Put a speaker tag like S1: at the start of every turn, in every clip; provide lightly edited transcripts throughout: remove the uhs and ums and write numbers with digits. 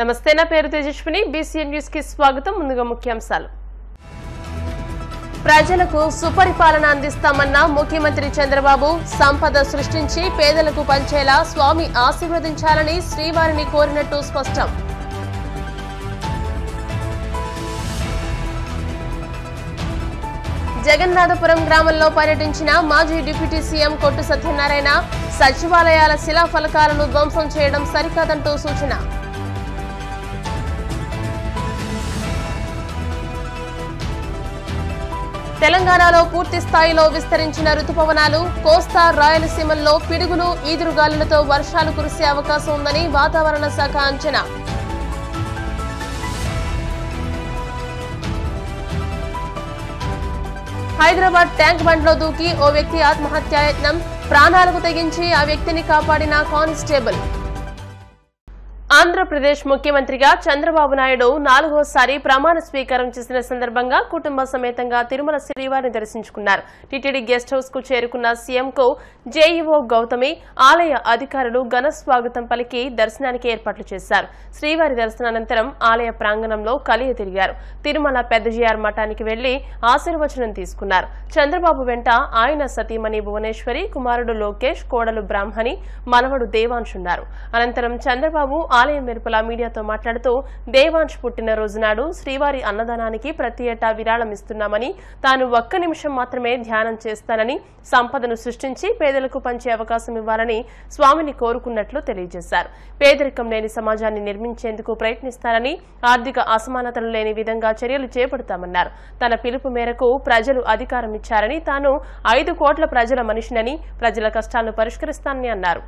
S1: నమస్తే, నా పేరు తేజస్విని. బీసీఎన్ న్యూస్ కి స్వాగతం. ముందుగా ముఖ్యాంశాలు. ప్రజలకు సుపరిపాలన అందిస్తామన్న ముఖ్యమంత్రి చంద్రబాబు సంపద సృష్టించి పేదలకు పంచేలా స్వామి ఆశీర్వదించాలని శ్రీవారిని కోరినట్టు స్పష్టం. జగన్నాథపురం గ్రామంలో పర్యటించిన మాజీ డిప్యూటీ సీఎం కొట్టు సత్యనారాయణ సచివాలయాల శిలాఫలకాలను ధ్వంసం చేయడం సరికాదంటూ సూచన. తెలంగాణలో పూర్తి స్థాయిలో విస్తరించిన రుతుపవనాలు, కోస్తా రాయలసీమల్లో పిడుగులు, ఈదురుగాలులతో వర్షాలు కురిసే అవకాశం ఉందని వాతావరణ శాఖ అంచనా. హైదరాబాద్ ట్యాంక్ బండ్లో దూకి ఓ వ్యక్తి ఆత్మహత్యాయత్నం, ప్రాణాలకు తెగించి ఆ వ్యక్తిని కాపాడిన కానిస్టేబుల్. ఆంధ్రప్రదేశ్ ముఖ్యమంత్రిగా చంద్రబాబు నాయుడు 4వసారి ప్రమాణ స్వీకారం చేసిన సందర్భంగా కుటుంబ సమేతంగా తిరుమల శ్రీవారిని దర్శించుకున్నారు. టీటీడీ గెస్ట్ హౌస్ కు చేరుకున్న సీఎంకు జేఈఓ గౌతమి, ఆలయ అధికారులు ఘన స్వాగతం పలికి దర్శనానికి ఏర్పాట్లు చేశారు. శ్రీవారి దర్శనానంతరం ఆలయ ప్రాంగణంలో కలియ తిరిగారు. తిరుమల పెద్దజీఆర్ మఠానికి వెళ్లి ఆశీర్వచనం తీసుకున్నారు. చంద్రబాబు వెంట ఆయన సతీమణి భువనేశ్వరి, కుమారుడు లోకేష్, కోడలు బ్రాహ్మణి, మనవడు దేవాంశ్ ఉన్నారు. అనంతరం చంద్రబాబు ఆలయం వెలుపల మీడియాతో మాట్లాడుతూ దేవాంశ్ పుట్టినరోజు నాడు శ్రీవారి అన్నదానానికి ప్రతి ఏటా విరాళం ఇస్తున్నామని, తాను ఒక్క నిమిషం మాత్రమే ధ్యానం చేస్తానని, సంపదను సృష్టించి పేదలకు పంచే అవకాశం ఇవ్వాలని స్వామిని కోరుకున్నట్లు తెలియజేశారు. పేదరికం లేని సమాజాన్ని నిర్మించేందుకు ప్రయత్నిస్తారని, ఆర్థిక అసమానతలు లేని విధంగా చర్యలు చేపడతామన్నారు. తన పిలుపు మేరకు ప్రజలు అధికారం ఇచ్చారని, తాను 5 కోట్ల ప్రజల మనిషినని, ప్రజల కష్టాలను పరిష్కరిస్తానని అన్నారు.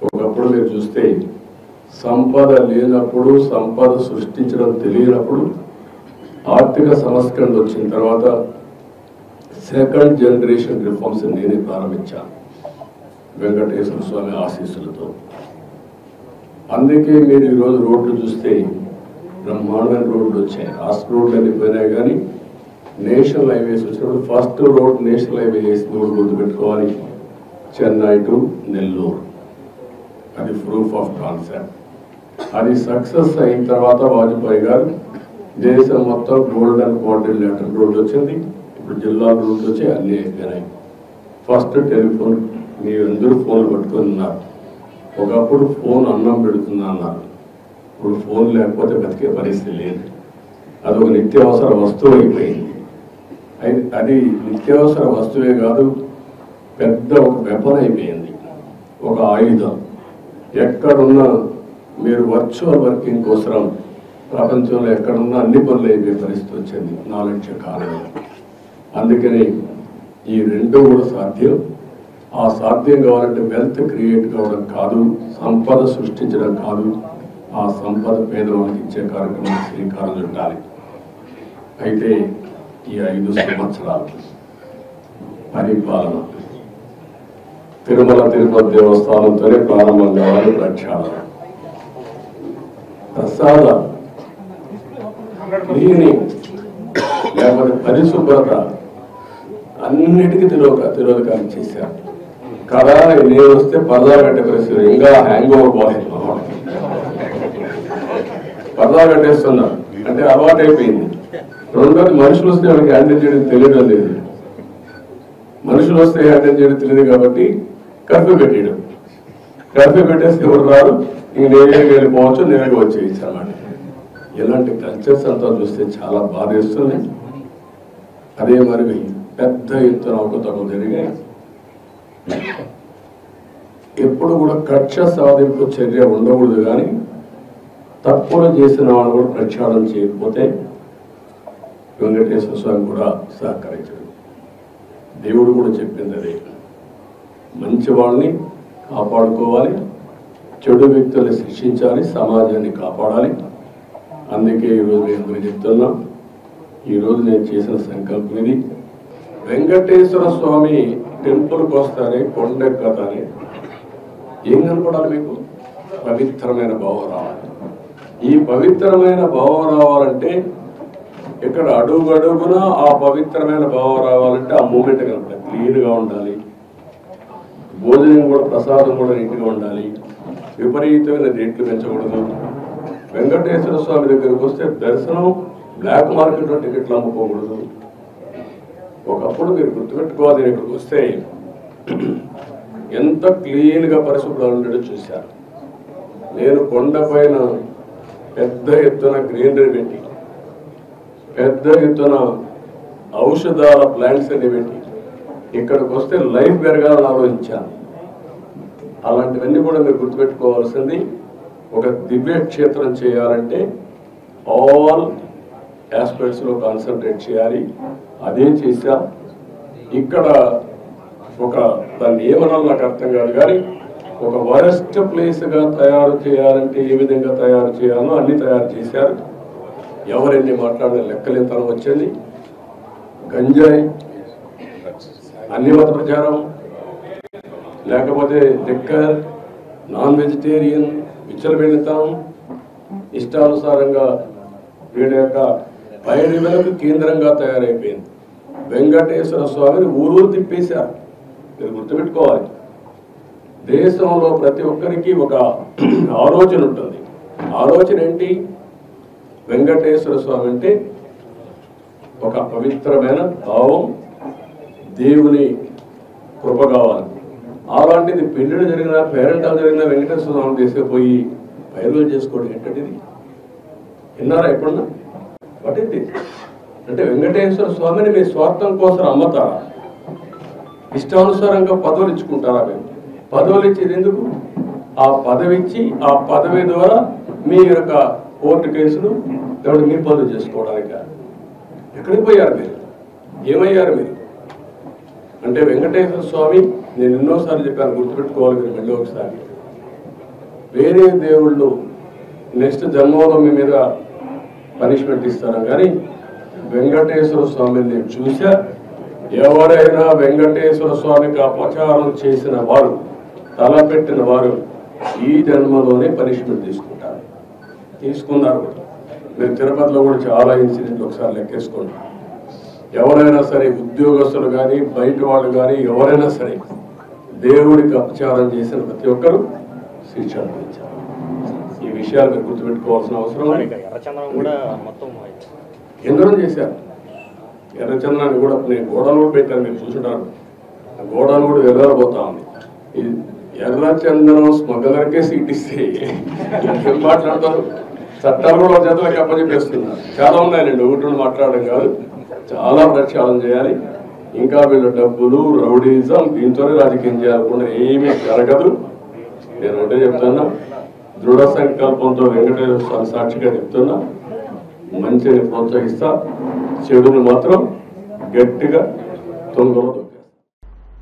S2: ఒకప్పుడు మీరు చూస్తే సంపద లేనప్పుడు, సంపద సృష్టించడం తెలియనప్పుడు, ఆర్థిక సంస్కరణలు వచ్చిన తర్వాత సెకండ్ జనరేషన్ రిఫార్మ్స్ నేనే ప్రారంభించాను వెంకటేశ్వర స్వామి ఆశీస్సులతో. అందుకే మీరు ఈరోజు రోడ్లు చూస్తే బ్రహ్మాండమైన రోడ్లు వచ్చాయి. రాష్ట్ర రోడ్లు అన్ని పోయినాయి, కానీ నేషనల్ హైవేస్ వచ్చినప్పుడు ఫస్ట్ రోడ్ నేషనల్ హైవే వేసి గుర్తుపెట్టుకోవాలి, చెన్నై టు నెల్లూరు. అది ప్రూఫ్ ఆఫ్ కాన్సెప్ట్. అది సక్సెస్ అయిన తర్వాత వాజ్పేయి గారు దేశం మొత్తం గోల్డెన్ క్వాడ్రిలేటరల్ రోడ్ వచ్చింది. ఇప్పుడు జిల్లా రోడ్లు వచ్చి అన్నీ అయిపోయినాయి. ఫస్ట్ టెలిఫోన్, మీరందరూ ఫోన్లు పట్టుకొని ఉన్నారు. ఒకప్పుడు ఫోన్ అన్నం పెడుతున్నా అన్నారు, ఇప్పుడు ఫోన్ లేకపోతే బతికే పరిస్థితి లేదు. అది ఒక నిత్యావసర వస్తువు అయిపోయింది. అది నిత్యావసర వస్తువే కాదు, పెద్ద ఒక వెపన్ అయిపోయింది, ఒక ఆయుధం. ఎక్కడున్నా మీరు వర్చువల్ వర్కింగ్ కోసం ప్రపంచంలో ఎక్కడున్నా అన్ని పనులు అయిపోయే పరిస్థితి వచ్చింది నాలెడ్జ్ కారణం. అందుకని ఈ రెండు కూడా సాధ్యం. ఆ సాధ్యం కావాలంటే వెల్త్ క్రియేట్ కావడం కాదు, సంపద సృష్టించడం కాదు, ఆ సంపద పేదవాళ్ళకి ఇచ్చే కార్యక్రమం శ్రీకారం చుట్టాలి. అయితే ఈ 5 సంవత్సరాలు పరిపాలన తిరుమల తిరుపతి దేవస్థానంతోనే ప్రారంభం కావాలి. ప్రక్షాళన, ప్రసాద, క్లీనింగ్, లేకపోతే పరిశుభ్రత అన్నిటికీ తిరోధకాలు చేశారు కదా. నేను వస్తే పరదా కట్టే పరిస్థితి, ఇంకా హ్యాంగ్ ఓవర్ పోలేదు. పరదా కట్టేస్తున్నారు అంటే అలవాటు అయిపోయింది. రెండోది, మనుషులు వస్తే వాళ్ళకి హ్యాండిల్ చేయడం తెలియడం లేదు. మనుషులు వస్తే హ్యాండిల్ చేయడం తెలియదు కాబట్టి కర్ఫ్యూ పెట్టేయడం. కర్ఫ్యూ పెట్టేసి ఎవరు రాదు, ఇంక నేనే వెళ్ళిపోవచ్చు, నేనే వచ్చేయచ్చు అన్నమాట. ఇలాంటి కల్చర్స్ అంతా చూస్తే చాలా బాధేస్తుంది. అదే మరి పెద్ద ఎత్తున అవకతవకలు జరిగాయి. ఎప్పుడు కూడా కక్ష సాధింపు చర్య ఉండకూడదు, కానీ తప్పులు చేసిన వాళ్ళు కూడా ప్రక్షాళన చేయకపోతే వెంకటేశ్వర స్వామి కూడా సహకరించడు. దేవుడు కూడా చెప్పింది అదే, మంచి వాళ్ళని కాపాడుకోవాలి, చెడు వ్యక్తుల్ని శిక్షించాలి, సమాజాన్ని కాపాడాలి. అందుకే ఈరోజు నేను చెప్తున్నా, ఈరోజు నేను చేసిన సంకల్పం ఇది. వెంకటేశ్వర స్వామి టెంపుల్కి వస్తానే, కొండెక్కతానే ఏం కనపడాలి మీకు? పవిత్రమైన భావం రావాలి. ఈ పవిత్రమైన భావం రావాలంటే ఇక్కడ అడుగడుగున ఆ పవిత్రమైన భావం రావాలంటే ఆ మూమెంట్ కనపడాలి, క్లీన్గా ఉండాలి, భోజనం కూడా ప్రసాదం కూడా నీట్గా ఉండాలి, విపరీతమైన రేట్లు పెంచకూడదు. వెంకటేశ్వర స్వామి దగ్గరికి వస్తే దర్శనం బ్లాక్ మార్కెట్లో టికెట్లు అమ్ముకోకూడదు. ఒకప్పుడు మీరు గుర్తుపెట్టుకోవాలి, ఇక్కడికి వస్తే ఎంత క్లీన్గా పరిశుభ్రంగా ఉండడం చూశారు. నేను కొండపైన పెద్ద ఎత్తున గ్రీనరీ పెట్టి, పెద్ద ఎత్తున ఔషధాల ప్లాంట్స్ అన్ని పెట్టి ఇక్కడికి వస్తే లైఫ్ పెరగాలని ఆలోచించాను. అలాంటివన్నీ కూడా మీరు గుర్తుపెట్టుకోవాల్సింది. ఒక దివ్య క్షేత్రం చేయాలంటే ఆల్ ఆస్పెక్ట్స్లో కాన్సన్ట్రేట్ చేయాలి. అదే చేశాం. ఇక్కడ దాన్ని ఏమన్నా నాకు అర్థం కాదు, కానీ ఒక వరస్ట్ ప్లేస్గా తయారు చేయాలంటే ఏ విధంగా తయారు చేయాలో అన్ని తయారు చేశారు. ఎవరెన్ని మాట్లాడిన లెక్కలేంతనం వచ్చింది. గంజాయి, అన్ని మత ప్రచారం, లేకపోతే లిక్కర్, నాన్ వెజిటేరియన్, విచ్చలవిడితనం, ఇష్టానుసారంగా వీళ్ళ యొక్క పైరులకు కేంద్రంగా తయారైపోయింది. వెంకటేశ్వర స్వామిని ఊరూరు తిప్పేశారు. మీరు గుర్తుపెట్టుకోవాలి, దేశంలో ప్రతి ఒక్కరికి ఒక ఆలోచన ఉంటుంది. ఆలోచన ఏంటి? వెంకటేశ్వర స్వామి అంటే ఒక పవిత్రమైన భావం, దేవుని కృప కావాలి. అలాంటిది పెళ్ళిళ్ళు జరిగిన, పేరెంటాలు జరిగిన వెంకటేశ్వర స్వామి తీసుకుపోయి పైరులు చేసుకోవడం ఏంటంటే విన్నారా ఎప్పుడన్నా? పట్టింది అంటే వెంకటేశ్వర స్వామిని మీ స్వార్థం కోసం అమ్మతారా? ఇష్టానుసారంగా పదవులు ఇచ్చుకుంటారా? మేము పదవులు ఇచ్చేది ఎందుకు? ఆ పదవి ఇచ్చి ఆ పదవి ద్వారా మీ యొక్క కోర్టు కేసులు ఎవరు మీ పనులు చేసుకోవడానిక? ఎక్కడికి పోయారు మీరు? ఏమయ్యారు మీరు? అంటే వెంకటేశ్వర స్వామి, నేను ఎన్నోసార్లు చెప్పాను, గుర్తుపెట్టుకోవాలి మీరు మళ్ళీ ఒకసారి. వేరే దేవుళ్ళు నెక్స్ట్ జన్మలో మీ మీద పనిష్మెంట్ ఇస్తారా, కానీ వెంకటేశ్వర స్వామిని నేను చూసా. ఎవరైనా వెంకటేశ్వర స్వామికి అపచారం చేసిన వారు, తలపెట్టిన వారు ఈ జన్మలోనే పనిష్మెంట్ తీసుకుంటారు. తీసుకున్నారు. మీరు తిరుపతిలో కూడా చాలా ఇన్సిడెంట్లు ఒకసారి లెక్కేసుకోండి. ఎవరైనా సరే, ఉద్యోగస్తులు కానీ బయట వాళ్ళు కానీ ఎవరైనా సరే దేవుడికి అపచారం చేసిన ప్రతి ఒక్కరు శిక్ష అనుభవించారు. ఈ విషయాలు మీరు గుర్తుపెట్టుకోవాల్సిన అవసరం. ఎందరో చేశారు. ఎర్రచంద్రాన్ని కూడా నేను గోడలు కూడా పెట్టాను, మీరు చూసుంటారు. ఆ గోడలు కూడా వెళ్ళబోతా ఉంది. ఎర్రచందనం స్మగ్లర్కే సీట్ ఇస్తే ఏం మాట్లాడతారు? చట్టాలు కూడా చేతులకు అప్పచెప్పేస్తున్నారు. చాలా ఉన్నాయండి, ఒకటి మాట్లాడడం కాదు, చాలా ప్రక్షాళన చేయాలి. ఇంకా వీళ్ళ డబ్బులు, రౌడీజం, దీంతోనే రాజకీయం చేయాలకుండా ఏమీ జరగదు. నేను ఒకటే చెప్తున్నా, దృఢ సంకల్పంతో వెంకటేశ్వర స్వామి సాక్షిగా చెప్తున్నా, మంచిని ప్రోత్సహిస్తా, చెడును మాత్రం గట్టిగా తొందరలో.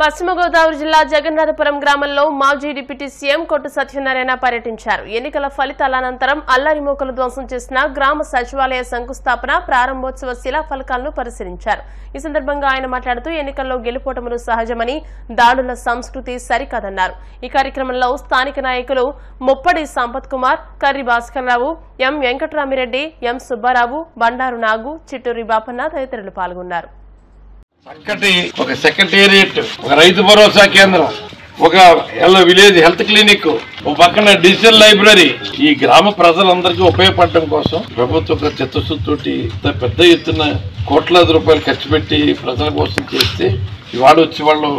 S1: పశ్చిమ గోదావరి జిల్లా జగన్నాథపురం గ్రామంలో మాజీ డిప్యూటీ సీఎం కొట్టు సత్యనారాయణ పర్యటించారు. ఎన్నికల ఫలితాల అనంతరం అల్లరిమూకలు ధ్వంసం చేసిన గ్రామ సచివాలయ శంకుస్థాపన, ప్రారంభోత్సవ శిలాఫలకాలను పరిశీలించారు. ఈ సందర్భంగా ఆయన మాట్లాడుతూ ఎన్నికల్లో గెలుపోటములు సహజమని, దాడుల సంస్కృతి సరికాదన్నారు. ఈ కార్యక్రమంలో స్థానిక నాయకులు ముప్పడి సంపత్ కుమార్, కర్రి భాస్కర్రావు, ఎం వెంకటరామిరెడ్డి, ఎం సుబ్బారావు, బండారు నాగు, చిట్టూరి బాపన్న తదితరులు పాల్గొన్నారు.
S3: చక్కటి ఒక సెక్రటేరియట్, ఒక రైతు భరోసా కేంద్రం, ఒక విలేజ్ హెల్త్ క్లినిక్, ఒక పక్కన డిజిటల్ లైబ్రరీ ఈ గ్రామ ప్రజలందరికీ ఉపయోగపడడం కోసం ప్రభుత్వ చిత్తశుద్ధితోటి పెద్ద ఎత్తున కోట్లాది రూపాయలు ఖర్చు పెట్టి ప్రజల కోసం చేస్తే ఇవాళ వచ్చి వాళ్ళు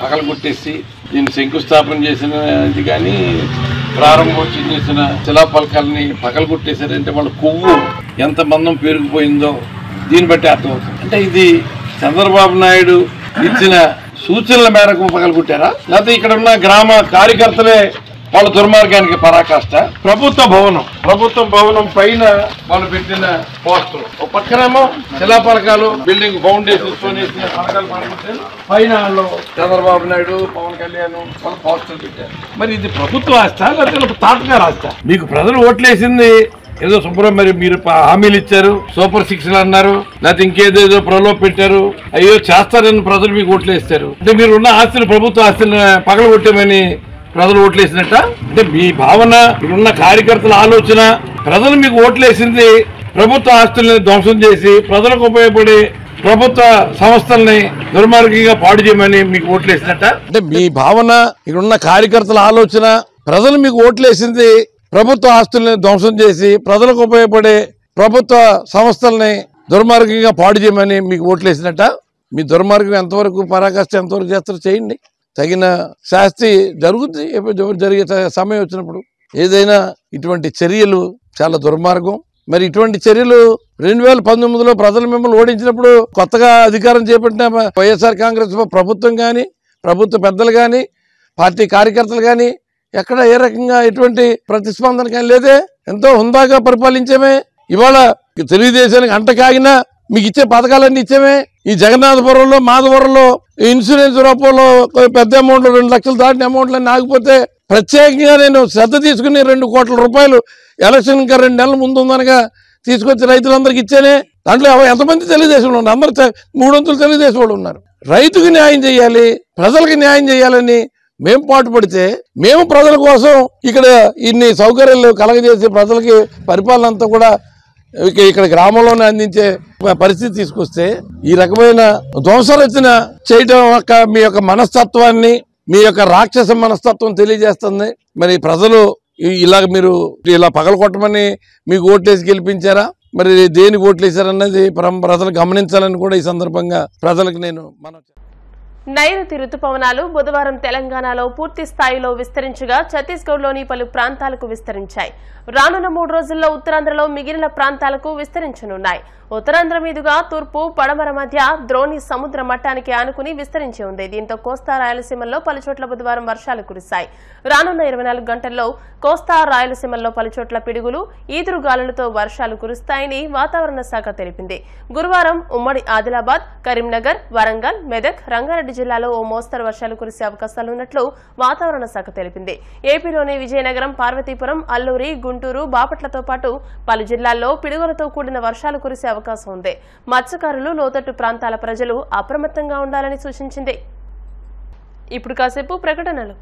S3: పగలగొట్టేసి దీన్ని శంకుస్థాపన చేసినది కానీ ప్రారంభోత్సవం చేసిన శిలాఫలకాలని పగలగొట్టేశారంటే వాళ్ళ కొవ్వు ఎంత మందం పెరిగిపోయిందో దీన్ని బట్టి అర్థమవుతుంది. అంటే ఇది చంద్రబాబు నాయుడు ఇచ్చిన సూచనల మేరకు పగలగొట్టారా, లేకపోతే ఇక్కడ ఉన్న గ్రామ కార్యకర్తలే వాళ్ళ దుర్మార్గానికి పరాకాష్ట? ప్రభుత్వ భవనం పైన వాళ్ళు పెట్టిన పోస్టులు, ఒక పక్కనేమో శిలాఫలకాలు, బిల్డింగ్ ఫౌండేషన్ పలకాలు పైన చంద్రబాబు నాయుడు, పవన్ కళ్యాణ్ వాళ్ళ పోస్టులు పెట్టారు. మరి ఇది ప్రభుత్వ ఆస్తా లేకపోతే తాతగారు ఆస్తా? మీకు ప్రజలు ఓట్లేసింది ఏదో శుభ్రం, మరి మీరు హామీలు ఇచ్చారు, సూపర్ 6 అన్నారు, లేకపోతే ఇంకేదేదో ప్రలోభ పెట్టారు, అయ్యో చేస్తారని ప్రజలు మీకు ఓట్లు వేస్తారు. అంటే మీరు ఉన్న ఆస్తులు, ప్రభుత్వ ఆస్తులను పగలగొట్టామని ప్రజలు ఓట్లేసినట్ట? అంటే మీ భావన, మీరున్న కార్యకర్తల ఆలోచన, ప్రజలు మీకు ఓట్లేసింది ప్రభుత్వ ఆస్తుల్ని ధ్వంసం చేసి ప్రజలకు ఉపయోగపడే ప్రభుత్వ సంస్థల్ని దుర్మార్గంగా పాడు చేయమని మీకు ఓట్లేసినట్ట? అంటే మీ భావన, ఇక్కడున్న కార్యకర్తల ఆలోచన, ప్రజలు మీకు ఓట్లేసింది ప్రభుత్వ ఆస్తుల్ని ధ్వంసం చేసి ప్రజలకు ఉపయోగపడే ప్రభుత్వ సంస్థల్ని దుర్మార్గంగా పాడు చేయమని మీకు ఓట్లేసినట్ట. మీ దుర్మార్గం ఎంతవరకు పరాకాష్ట ఎంతవరకు చేస్తారో చేయండి, తగిన శాస్తి జరుగుతుంది జరిగే సమయం వచ్చినప్పుడు. ఏదైనా ఇటువంటి చర్యలు చాలా దుర్మార్గం. మరి ఇటువంటి చర్యలు 2019లో ప్రజలు మిమ్మల్ని ఓడించినప్పుడు కొత్తగా అధికారం చేపట్టిన వైఎస్ఆర్ కాంగ్రెస్ ప్రభుత్వం కానీ ప్రభుత్వ పెద్దలు కానీ పార్టీ కార్యకర్తలు కానీ ఎక్కడ ఏ రకంగా ఎటువంటి ప్రతిస్పందన కానీ లేదే. ఎంతో హుందాగా పరిపాలించామే. ఇవాళ తెలుగుదేశానికి అంటకాగినా మీకు ఇచ్చే పథకాలన్నీ ఇచ్చామే. ఈ జగన్నాథపురంలో మాధవరంలో ఇన్సూరెన్స్ రూపంలో పెద్ద అమౌంట్లు 2 లక్షలు దాటిన అమౌంట్లన్నీ ఆగిపోతే ప్రత్యేకంగా నేను శ్రద్ధ తీసుకుని 2 కోట్ల రూపాయలు ఎలక్షన్ ఇంకా 2 నెలల ముందు ఉందనగా తీసుకొచ్చి రైతులందరికీ ఇచ్చానే. దాంట్లో ఎంతమంది తెలుగుదేశంలో ఉన్నారు? అందరూ 3 వంతులు తెలుగుదేశం వాళ్ళు ఉన్నారు. రైతుకు న్యాయం చేయాలి, ప్రజలకు న్యాయం చేయాలని మేము పాటుపడితే మేము ప్రజల కోసం ఇక్కడ ఇన్ని సౌకర్యాలు కలగజేసి ప్రజలకి పరిపాలన అంతా కూడా ఇక్కడ గ్రామంలోనే అందించే పరిస్థితి తీసుకొస్తే ఈ రకమైన ధ్వంసరచన చేయటం మీ యొక్క మనస్తత్వాన్ని మీ యొక్క రాక్షస మనస్తత్వం తెలియజేస్తుంది. మరి ప్రజలు మీరు ఇలా పగలకొట్టమని మీకు ఓట్లేసి గెలిపించారా, మరి దేనికి ఓట్లేసారన్నది ప్రజలు గమనించాలని కూడా ఈ సందర్భంగా ప్రజలకు నేను
S1: నైరుతి రుతుపవనాలు బుధవారం తెలంగాణలో పూర్తి స్థాయిలో విస్తరించగా ఛత్తీస్గఢ్లోని పలు ప్రాంతాలకు విస్తరించాయి. రానున్న 3 రోజుల్లో ఉత్తరాంధ్రలో మిగిలిన ప్రాంతాలకు విస్తరించనున్నాయి. ఉత్తరాంధ్ర మీదుగా తూర్పు పడమర మధ్య ద్రోణి సముద్ర మట్టానికి ఆనుకుని విస్తరించి ఉంది. దీంతో కోస్తా రాయలసీమల్లో పలుచోట్ల బుధవారం వర్షాలు కురిశాయి. రానున్న 24 గంటల్లో కోస్తా రాయలసీమల్లో పలుచోట్ల పిడుగులు ఈదురుగాలులతో వర్షాలు కురుస్తాయని వాతావరణ శాఖ తెలిపింది. గురువారం ఉమ్మడి ఆదిలాబాద్, కరీంనగర్, వరంగల్, మెదక్, రంగారెడ్డి జిల్లాలో ఓ మోస్తరు వర్షాలు కురిసే అవకాశాలున్నట్లు వాతావరణ శాఖ తెలిపింది. ఏపీలోని విజయనగరం, పార్వతీపురం, అల్లూరి, గుంటూరు, బాపట్లతో పాటు పలు జిల్లాల్లో పిడుగులతో కూడిన వర్షాలు కురిసే అవకాశం ఉంది. మత్స్యకారులు, లోతట్టు ప్రాంతాల ప్రజలు అప్రమత్తంగా ఉండాలని సూచించింది. ఇప్పుడు కాసేపు ప్రకటనలు.